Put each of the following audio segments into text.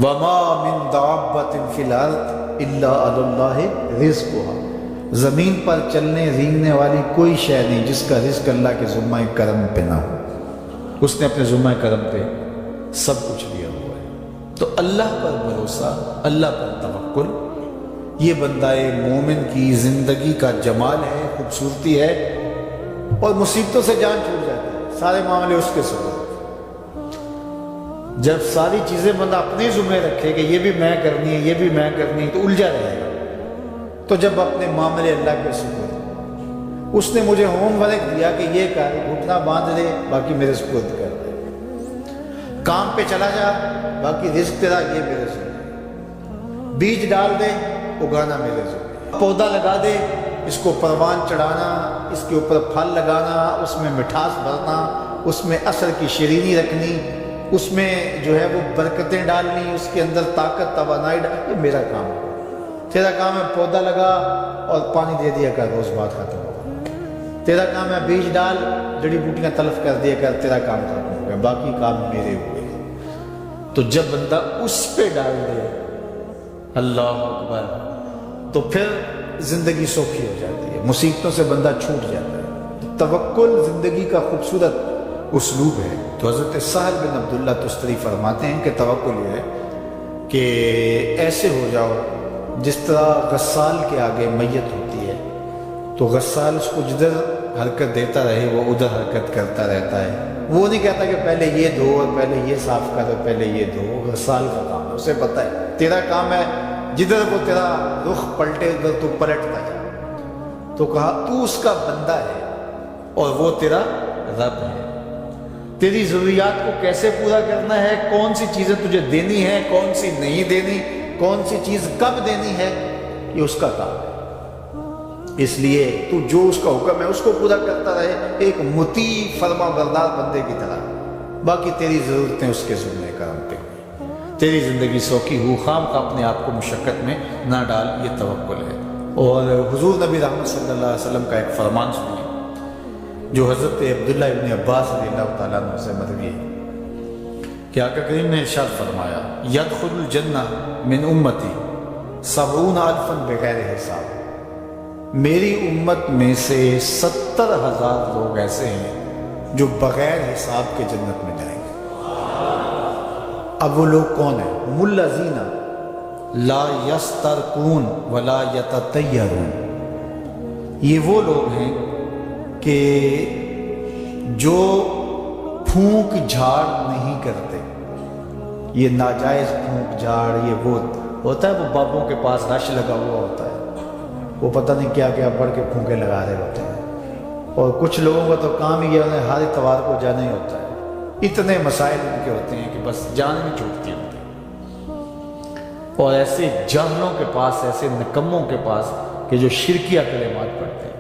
وما من دابۃ فی الارض الا علی اللہ رزقها، زمین پر چلنے رینگنے والی کوئی شے نہیں جس کا رزق اللہ کے ذمہ کرم پہ نہ ہو۔ اس نے اپنے ذمہ کرم پہ سب کچھ لیا ہوا ہے۔ تو اللہ پر بھروسہ، اللہ پر توکل، یہ بندہ مومن کی زندگی کا جمال ہے، خوبصورتی ہے، اور مصیبتوں سے جان چھوٹ جاتی ہے، سارے معاملے اس کے سبب۔ جب ساری چیزیں بندہ اپنے ذمہ رکھے کہ یہ بھی میں کرنی ہے، یہ بھی میں کرنی ہے، تو الجھا رہے گا۔ تو جب اپنے معاملے اللہ کے سپرد، اس نے مجھے ہوم ورک دیا کہ یہ کر، گھٹنا باندھ دے، باقی میرے سپرد کر دے، کام پہ چلا جا، باقی رزق تیرا، یہ میرے ذمہ، بیج ڈال دے، اگانا میرے ذمہ، پودا لگا دے، اس کو پروان چڑھانا، اس کے اوپر پھل لگانا، اس میں مٹھاس بھرنا، اس میں اثر کی شیرینی رکھنی، اس میں جو ہے وہ برکتیں ڈالنی، اس کے اندر طاقت توانائی ڈالنی، یہ میرا کام ہے۔ تیرا کام ہے پودا لگا اور پانی دے دیا کر، روز بات ختم ہو گیا۔ تیرا کام ہے بیج ڈال، جڑی بوٹیاں تلف کر دیا کر، تیرا کام ختم ہو گیا، باقی کام میرے ہوئے۔ تو جب بندہ اس پہ ڈال دے، اللہ اکبر، تو پھر زندگی سوکھی ہو جاتی ہے، مصیبتوں سے بندہ چھوٹ جاتا ہے۔ توکل زندگی کا خوبصورت اسلوب ہے۔ تو حضرت سہل بن عبداللہ تستری فرماتے ہیں کہ توکل یہ ہے کہ ایسے ہو جاؤ جس طرح غسال کے آگے میت ہوتی ہے تو غسال اس کو جدھر حرکت دیتا رہے وہ ادھر حرکت کرتا رہتا ہے، وہ نہیں کہتا کہ پہلے یہ دھو اور پہلے یہ صاف کر اور پہلے یہ دھو۔ غسال کا کام ہے، اسے پتہ ہے تیرا کام ہے جدھر وہ تیرا رخ پلٹے ادھر تو پلٹتا جا۔ تو کہا تو اس کا بندہ ہے اور وہ تیرا رب ہے، تیری ضروریات کو کیسے پورا کرنا ہے، کون سی چیزیں تجھے دینی ہے، کون سی نہیں دینی، کون سی چیز کب دینی ہے، یہ اس کا کام ہے۔ اس لیے تو جو اس کا حکم ہے اس کو پورا کرتا رہے، ایک مطیع فرما بردار بندے کی طرح، باقی تیری ضرورتیں اس کے ذمہ کرم پہ، تیری زندگی سوکھی ہو، خام کا اپنے آپ کو مشقت میں نہ ڈال، یہ توکل ہے۔ اور حضور نبی رحمت صلی اللہ علیہ وسلم کا ایک فرمان سنیے جو حضرت عبداللہ ابن عباس رضی اللہ تعالیٰ عنہ سے مروی ہے کہ آقا کریم نے ارشاد فرمایا یدخل الجنہ من امتی 70,000 بغیر حساب، میری امت میں سے 70,000 لوگ ایسے ہیں جو بغیر حساب کے جنت میں جائیں گے۔ اب وہ لوگ کون ہیں؟ هم الذین لا یسترقون ولا یتطیرون، یہ وہ لوگ ہیں کہ جو پھونک جھاڑ نہیں کرتے۔ یہ ناجائز پھونک جھاڑ، یہ وہ ہوتا ہے، وہ بابوں کے پاس رش لگا ہوا ہوتا ہے، وہ پتہ نہیں کیا کیا پڑھ کے پھونکے لگا رہے ہوتے ہیں، اور کچھ لوگوں کا تو کام ہی ہے ہر اتوار کو جانا ہی ہوتا ہے، اتنے مسائل ان کے ہوتے ہیں کہ بس جان نہیں چھوٹتی ان کی۔ اور ایسے جاہلوں کے پاس، ایسے نکموں کے پاس کہ جو شرکیہ کلمات پڑھتے ہیں۔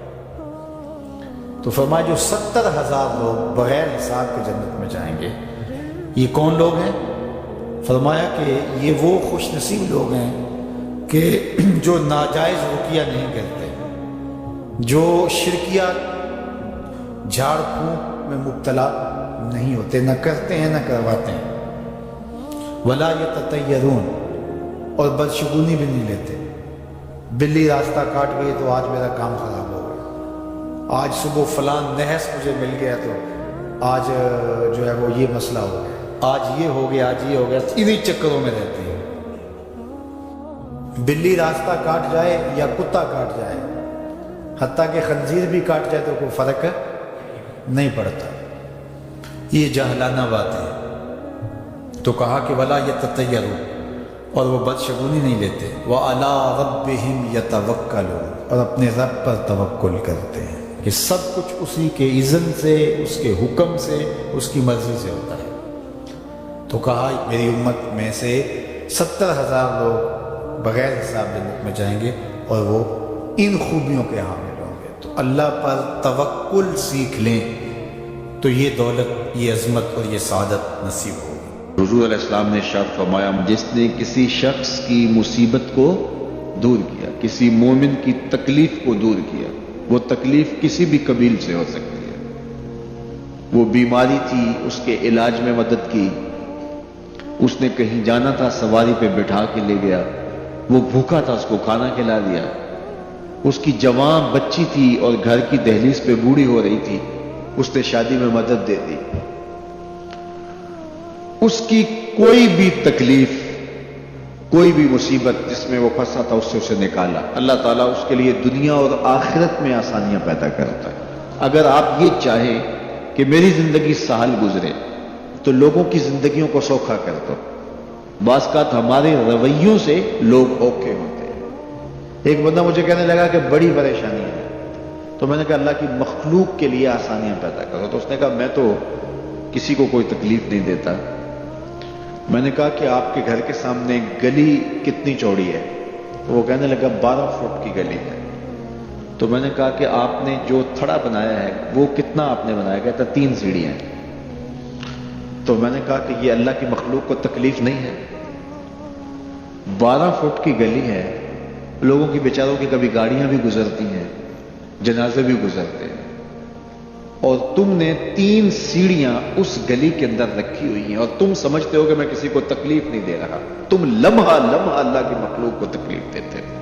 تو فرمایا جو 70,000 لوگ بغیر حساب کے جنت میں جائیں گے، یہ کون لوگ ہیں؟ فرمایا کہ یہ وہ خوش نصیب لوگ ہیں کہ جو ناجائز رقیہ نہیں کرتے، جو شرکیہ جھاڑ پھونک میں مبتلا نہیں ہوتے، نہ کرتے ہیں نہ کرواتے ہیں۔ ولا یتطیرون، اور بدشگونی بھی نہیں لیتے۔ بلی راستہ کاٹ گئی تو آج میرا کام خراب ہو گیا، آج صبح فلان نحس مجھے مل گیا تو آج جو ہے وہ یہ مسئلہ ہو گیا، آج یہ ہو گیا، آج یہ ہو گیا، انہی چکروں میں رہتی ہے۔ بلی راستہ کاٹ جائے یا کتا کاٹ جائے، حتیٰ کہ خنزیر بھی کاٹ جائے تو کوئی فرق نہیں پڑتا۔ یہ جاہلانہ بات ہے۔ تو کہا کہ ولا یتطیرون، اور وہ بدشگونی نہیں لیتے، وَعَلَىٰ رَبِّهِمْ يَتَوَكَّلُونَ، اور اپنے رب پر توکل کرتے ہیں کہ سب کچھ اسی کے اذن سے، اس کے حکم سے، اس کی مرضی سے ہوتا ہے۔ تو کہا میری امت میں سے 70,000 لوگ بغیر حساب جنت میں جائیں گے اور وہ ان خوبیوں کے حامل ہوں گے۔ تو اللہ پر توکل سیکھ لیں تو یہ دولت، یہ عظمت اور یہ سعادت نصیب ہوگی۔ حضور علیہ السلام نے ارشاد فرمایا جس نے کسی شخص کی مصیبت کو دور کیا، کسی مومن کی تکلیف کو دور کیا، وہ تکلیف کسی بھی قبیل سے ہو سکتی ہے، وہ بیماری تھی اس کے علاج میں مدد کی، اس نے کہیں جانا تھا، سواری پہ بٹھا کے لے گیا، وہ بھوکا تھا، اس کو کھانا کھلا دیا۔ اس کی جوان بچی تھی اور گھر کی دہلیز پہ بوڑھی ہو رہی تھی، اس نے شادی میں مدد دے دی۔ اس کی کوئی بھی تکلیف، کوئی بھی مصیبت جس میں وہ پھنسا تھا، اس سے اسے نکالا۔ اللہ تعالیٰ اس کے لیے دنیا اور آخرت میں آسانیاں پیدا کرتا ہے۔ اگر آپ یہ چاہیں کہ میری زندگی سہل گزرے تو لوگوں کی زندگیوں کو سوکھا کر دو۔ بعض اوقات ہمارے رویوں سے لوگ اوکے ہوتے ہیں۔ ایک بندہ مجھے کہنے لگا کہ بڑی پریشانی ہے، تو میں نے کہا اللہ کی مخلوق کے لیے آسانیاں پیدا کرو۔ تو اس نے کہا میں تو کسی کو کوئی تکلیف نہیں دیتا۔ میں نے کہا کہ آپ کے گھر کے سامنے گلی کتنی چوڑی ہے؟ تو وہ کہنے لگا 12 فٹ کی گلی ہے۔ تو میں نے کہا کہ آپ نے جو تھڑا بنایا ہے وہ کتنا آپ نے بنایا؟ کہتا 3 سیڑھیاں ہیں۔ تو میں نے کہا کہ یہ اللہ کی مخلوق کو تکلیف نہیں ہے؟ 12 فٹ کی گلی ہے، لوگوں کی بیچاروں کی کبھی گاڑیاں بھی گزرتی ہیں، جنازے بھی گزرتے ہیں، اور تم نے 3 سیڑھیاں اس گلی کے اندر رکھی ہوئی ہیں، اور تم سمجھتے ہو کہ میں کسی کو تکلیف نہیں دے رہا۔ تم لمحہ لمحہ اللہ کی مخلوق کو تکلیف دیتے ہو۔